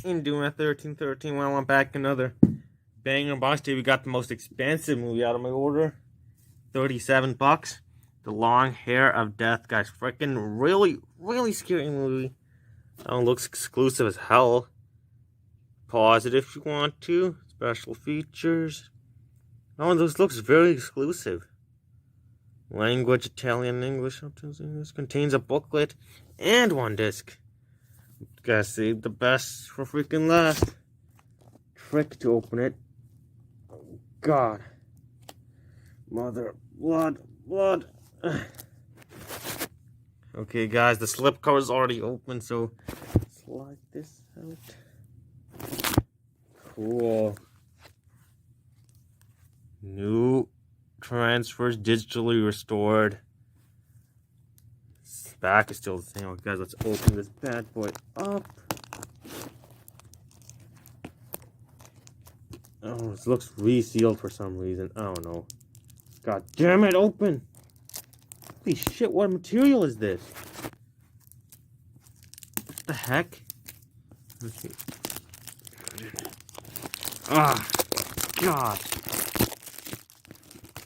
in doing a 1313. Well, I'm back another banger box. Today we got the most expensive movie out of my order. $37. The Long Hair of Death, guys. Freaking really scary movie. Oh, looks exclusive as hell. Pause it if you want to. Special features. Oh, this looks very exclusive. Language, Italian, English. This contains a booklet and one disc. Gotta save the best for freaking last. Trick to open it. Oh, God. Mother, blood. Okay, guys, the slip cover is already open, so slide this out. Cool. New transfers digitally restored. This back is still the same. Okay, guys, let's open this bad boy up. Oh, this looks resealed for some reason. I don't know. God damn it, open! Holy shit, what material is this? What the heck? Okay. Ah, God.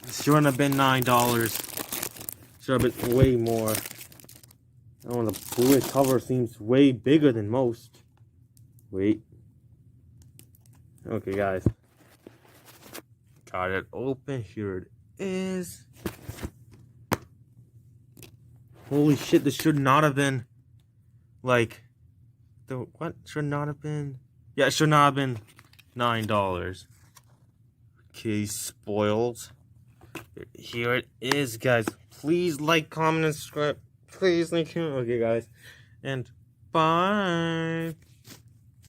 This shouldn't have been $9. Should have been way more. Oh, the Blu-ray cover seems way bigger than most. Wait. Okay, guys. Got it open. Here it is. Holy shit, this should not have been, like, what? Should not have been, yeah, it should not have been $9. Okay, spoiled. Here it is, guys. Please like, comment, and subscribe. Please, thank you. Okay, guys. And bye.